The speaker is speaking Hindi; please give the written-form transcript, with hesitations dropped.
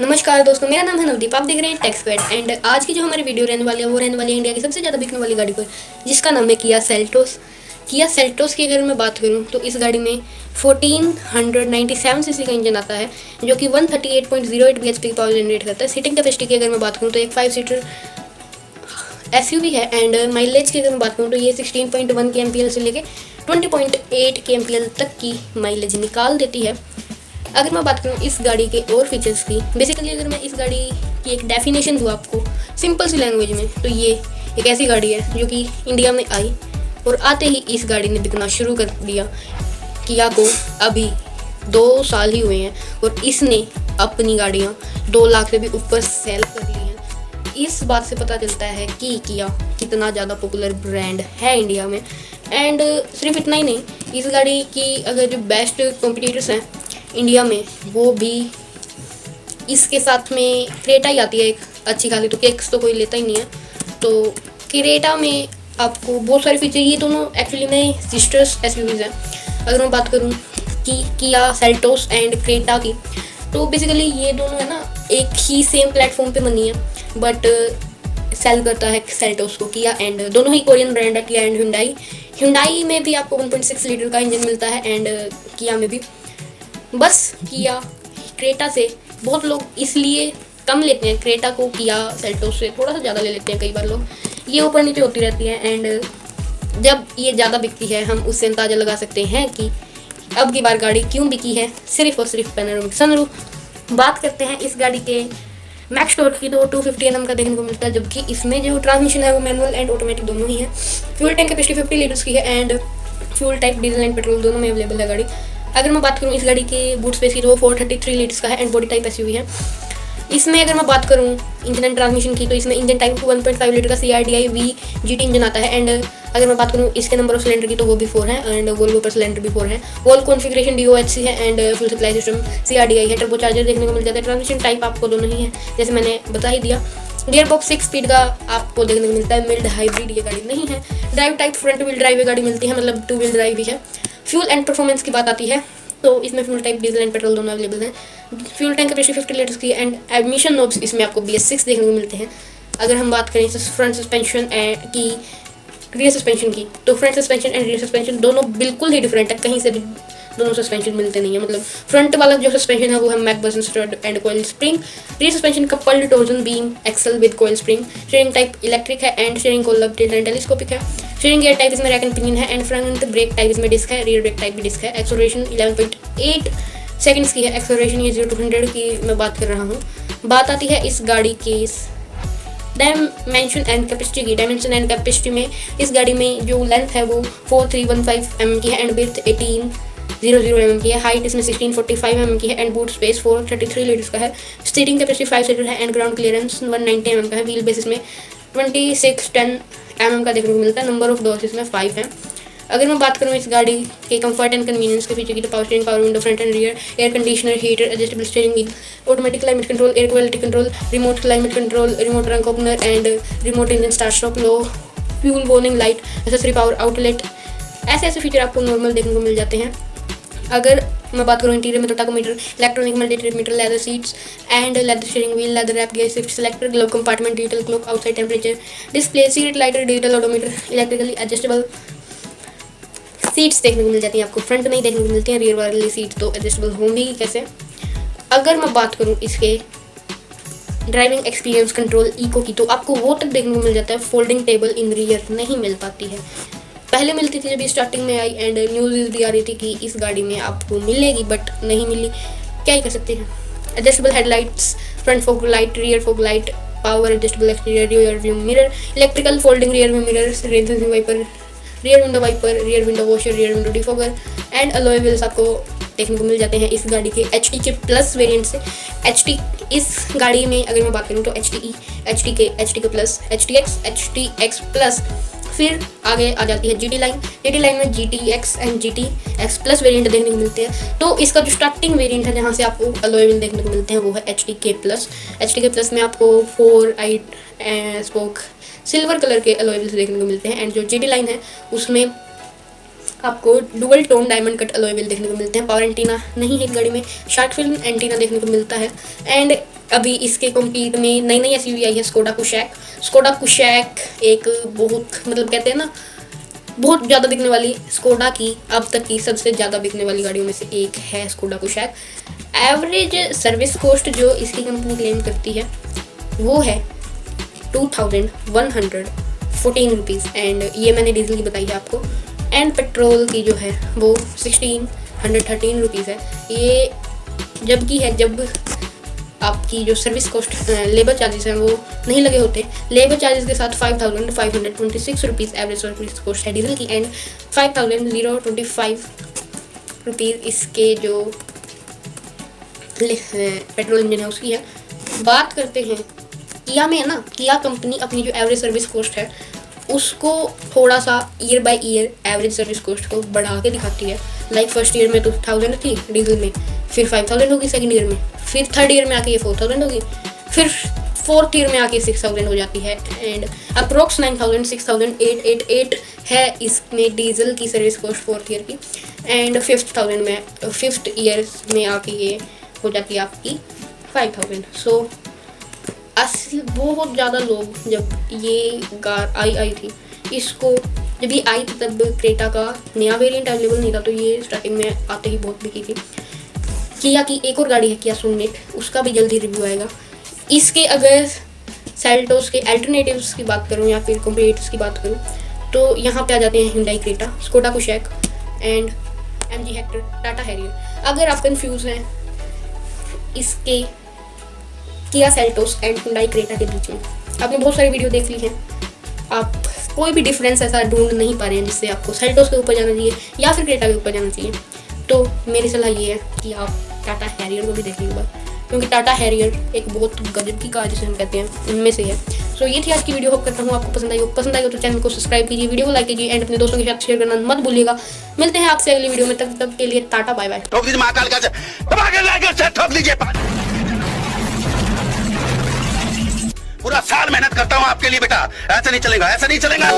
नमस्कार दोस्तों, मेरा नाम है नवदीप। आप देख रहे हैं टेक स्क्वाड एंड आज की जो हमारी वीडियो रहने वाली है वो रहने वाली है इंडिया की सबसे ज़्यादा बिकने वाली गाड़ी पर, जिसका नाम है किया सेल्टोस। किया सेल्टोस की अगर मैं बात करूं तो इस गाड़ी में 1497 सीसी का इंजन आता है जो कि 138.08 bhp की पावर जनरेट करता है। सीटिंग कैपेसिटी की अगर मैं बात करूँ तो एक 5 सीटर SUV है एंड माइलेज की अगर मैं बात करूँ तो ये 16.1 kmpl से लेके 20.8 kmpl तक की माइलेज निकाल देती है। अगर मैं बात करूँ इस गाड़ी के और फीचर्स की, बेसिकली अगर मैं इस गाड़ी की एक डेफिनेशन दूँ आपको सिंपल सी लैंग्वेज में, तो ये एक ऐसी गाड़ी है जो कि इंडिया में आई और आते ही इस गाड़ी ने बिकना शुरू कर दिया। किया को अभी 2 साल ही हुए हैं और इसने अपनी गाड़ियाँ 2 लाख से भी ऊपर सेल कर ली हैं। इस बात से पता चलता है कि किया कितना ज़्यादा पॉपुलर ब्रांड है इंडिया में। एंड सिर्फ इतना ही नहीं, इस गाड़ी की अगर जो बेस्ट कॉम्पिटिटर्स हैं इंडिया में वो भी इसके साथ में क्रेटा ही आती है एक अच्छी खासी, तो केक्स तो कोई लेता ही नहीं है। तो क्रेटा में आपको बहुत सारे फीचर, ये दोनों एक्चुअली में सिस्टर्स SUVs हैं। अगर मैं बात करूँ कि किया सेल्टोस एंड क्रेटा की, तो बेसिकली ये दोनों है ना एक ही सेम प्लेटफॉर्म पे बनी है, बट सेल करता है सेल्टोस को किया। एंड दोनों ही कोरियन ब्रांड है, किया एंड हुंडई में भी आपको 1.6 लीटर का इंजन मिलता है एंड किया में भी। बस किया क्रेटा से बहुत लोग इसलिए कम लेते हैं, क्रेटा को किया सेल्टोस से थोड़ा सा ज़्यादा ले लेते हैं कई बार लोग, ये ऊपर नीचे होती रहती है। एंड जब ये ज़्यादा बिकती है हम उससे अंदाज़ा लगा सकते हैं कि अब की बार गाड़ी क्यों बिकी है, सिर्फ और सिर्फ पैनोरामिक सनरूफ। बात करते हैं इस गाड़ी के मैक्स टॉर्क की, तो 250 Nm का देखने को मिलता है, जबकि इसमें जो ट्रांसमिशन है वो मैनुअल एंड ऑटोमेटिक दोनों ही है। फ्यूल टैंक कैपेसिटी 50 लीटर्स की है and fuel type diesel and petrol दोनों में अवेलेबल है गाड़ी। अगर मैं बात करूँ इस गाड़ी के बूट स्पेस की, तो वो 433 लीटर्स का है एंड बॉडी टाइप SUV है। इसमें अगर मैं बात करूँ इंजन एंड ट्रांसमिशन की, तो इसमें इंजन टाइप 1.5 लीटर का CRDI VGT इंजन आता है। एंड अगर मैं बात करूँ इसके नंबर ऑफ सिलेंडर की, तो वो भी 4 है एंड वोल्वो पर सिलेंडर भी 4 है। वॉल कॉन्फिगरेशन DOHC है and full supply system CRDI है। टर्बो चार्जर देखने को मिल जाता है। ट्रांसमिशन टाइप आपको दोनों ही है, जैसे मैंने बता ही दिया। गियर बॉक्स 6 स्पीड का आपको देखने को मिलता है। मिल्ड हाइब्रिड ये गाड़ी नहीं है। Drive type front wheel drive गाड़ी मिलती है, मतलब 2 व्हील ड्राइव भी है। फ्यूल एंड परफॉर्मेंस की बात आती है तो इसमें fuel type diesel and petrol दोनों अवेलेबल हैं। फ्यूल टैंक कैपेसिटी 50 लीटर्स की एंड एडमिशन नोब्स इसमें आपको BS6 देखने को मिलते हैं। अगर हम बात करें फ्रंट सस्पेंशन की, रियर सस्पेंशन की, तो front suspension and rear suspension दोनों बिल्कुल ही डिफरेंट है, कहीं से भी दोनों सस्पेंशन मिलते नहीं है। मतलब फ्रंट वाला जो सस्पेंशन है वो है MacPherson strut and coil spring. Rear suspension coupled torsion beam axle with coil spring. Steering type electric है and steering column tilt and telescopic है। स्टीयरिंग गियर टाइप इसमें रैक एंड पिनियन है एंड फ्रंट ब्रेक टाइप इसमें डिस्क है। रियर ब्रेक टाइप भी डिस्क है। एक्सेलरेशन 11.8 सेकंड्स की है। एक्सेलरेशन ये 0 to 100 की मैं बात कर रहा हूँ। बात आती है इस गाड़ी की डायमेंशन एंड कैपेसिटी की। डायमेंशन एंड कैपेसिटी में इस गाड़ी में जो लेंथ है वो 4315 mm की है एंड विड्थ 1800 mm की है। हाइट इसमें 1645 mm की है एंड बूट स्पेस 433 लीटर्स का है। सीटिंग कैपेसिटी 5 सीटर है एंड ग्राउंड क्लियरेंस 190 mm का है। व्हील बेसिस में 2610 mm का देखने को मिलता है। नंबर ऑफ डोर्स इसमें 5 है। अगर मैं बात करूँ इस गाड़ी के कंफर्ट एंड कन्वीनियंस के फीचर की, तो power steering, power window front and rear, air conditioner, heater, adjustable steering wheel, automatic climate control, air quality control, remote climate control, remote trunk opener and remote engine start stop, low fuel warning light, accessory power outlet, ऐसे फीचर आपको नॉर्मल देखने को मिल जाते हैं। अगर मैं बात करूँ इंटीरियर में, तो tachometer, electronic multimeter, leather seats and leather steering wheel, leather wrap, gear shift selector, glove compartment, digital clock, outside temperature display, seat lighter, digital odometer, electrically adjustable seats देखने को मिल जाती हैं आपको। फ्रंट में ही देखने को मिलती हैं, रियर वाली सीट तो एडजस्टेबल होंगी कैसे। अगर मैं बात करूँ इसके ड्राइविंग एक्सपीरियंस कंट्रोल इको की, तो आपको वो तक देखने को मिल जाता है। फोल्डिंग टेबल इन रियर नहीं मिल पाती है, पहले मिलती थी जब ये स्टार्टिंग में आई एंड न्यूज़ भी आ रही थी कि इस गाड़ी में आपको मिलेगी, बट नहीं मिली, क्या ही कर सकते हैं। Adjustable headlights, front fog light, rear fog light, power adjustable exterior rear view mirror, electrical folding rear view mirror, rain sensing wiper, rear window wiper, rear window washer, rear window defogger and alloy wheels आपको देखने को मिल जाते हैं इस गाड़ी के HT के प्लस वेरिएंट से। HT इस गाड़ी में अगर मैं बात करूँ तो HTE, HT के प्लस, HTX प्लस, फिर आगे आ जाती है GT लाइन। GT लाइन में GTX and GTX plus variant देखने को मिलते हैं। तो इसका जो स्टार्टिंग वेरिएंट है जहाँ से आपको अलॉय व्हील देखने को मिलते हैं वो है HTK प्लस। HTK प्लस में आपको 4 स्पोक सिल्वर कलर के अलॉय व्हील्स देखने को मिलते हैं एंड जो GT लाइन है उसमें आपको dual tone diamond cut alloy wheel देखने को मिलते हैं। पावर एंटीना नहीं है इस गाड़ी में, शार्क फिन एंटीना देखने को मिलता है। एंड अभी इसके कॉम्पीट में नई नई एसयूवी आई है, स्कोडा कुशैक। स्कोडा कुशैक एक बहुत मतलब कहते हैं ना बहुत ज़्यादा बिकने वाली, स्कोडा की अब तक की सबसे ज़्यादा बिकने वाली गाड़ियों में से एक है Skoda Kushaq. Average service cost जो इसकी कंपनी क्लेम करती है वो है 2114 रुपीज़, एंड ये मैंने डीजल की बताई है आपको। एंड पेट्रोल की जो है वो 1613 रुपीज़ है ये, जबकि है जब आपकी जो सर्विस कॉस्ट लेबर चार्जेस हैं वो नहीं लगे होते। लेबर चार्जेस के साथ 5526 रुपीज़ एवरेज सर्विस कॉस्ट है डीजल की, एंड 5025 रुपीज़ इसके जो पेट्रोल इंजन है उसकी है। बात करते हैं किया में, है ना, किया कंपनी अपनी जो एवरेज सर्विस कॉस्ट है उसको थोड़ा सा year by year average service cost को बढ़ा के दिखाती है। लाइक फर्स्ट ईयर में तो 1000 थी डीजल में, फिर 5000 होगी सेकंड ईयर में, फिर थर्ड ईयर में आके ये 4000 होगी, फिर फोर्थ ईयर में आके 6000 हो जाती है, एंड अप्रोक्स 9000 6888 है इसमें डीजल की सर्विस कॉस्ट फोर्थ ईयर की, एंड फिफ्थ ईयर में आके ये हो जाती है आपकी 5000। सो बहुत ज़्यादा लोग जब ये कार आई थी, इसको जब ये आई थी तब क्रेटा का नया वेरिएंट अवेलेबल नहीं था, तो ये स्टार्टिंग में आते ही बहुत बिकी थी। किया की एक और गाड़ी है किया सोनेट, उसका भी जल्दी रिव्यू आएगा। इसके अगर सेल्टोस के अल्टरनेटिव्स की बात करूँ या फिर कॉम्पिटिटर्स की बात करूँ तो यहाँ पे आ जाते हैं Hyundai Creta, Skoda Kushaq and MG Hector, Tata Harrier. अगर आप कंफ्यूज हैं इसके Kia Seltos and Hyundai Creta के बीच में, आपने बहुत सारी वीडियो देख ली हैं, आप कोई भी डिफरेंस ऐसा ढूंढ नहीं पा रहे हैं जिससे आपको सेल्टोस के ऊपर जाना चाहिए या फिर क्रेटा के ऊपर जाना चाहिए, तो मेरी सलाह ये है कि आप टाटा हैरियर को भी देख लीजिए, क्योंकि टाटा हैरियर एक बहुत गजब की कार जिसे हम कहते हैं उनमें से है। सो ये थी आज की वीडियो, होप करता हूँ आपको पसंद आई हो। पसंद आई हो तो चैनल को सब्सक्राइब कीजिए, वीडियो को लाइक कीजिए एंड अपने दोस्तों के साथ शेयर करना मत भूलिएगा। मिलते हैं आपसे अगली वीडियो में, तब तक के लिए टाटा बाय बाय। पूरा साल मेहनत करता हूँ आपके लिए बेटा, ऐसा नहीं चलेगा, ऐसा नहीं चलेगा।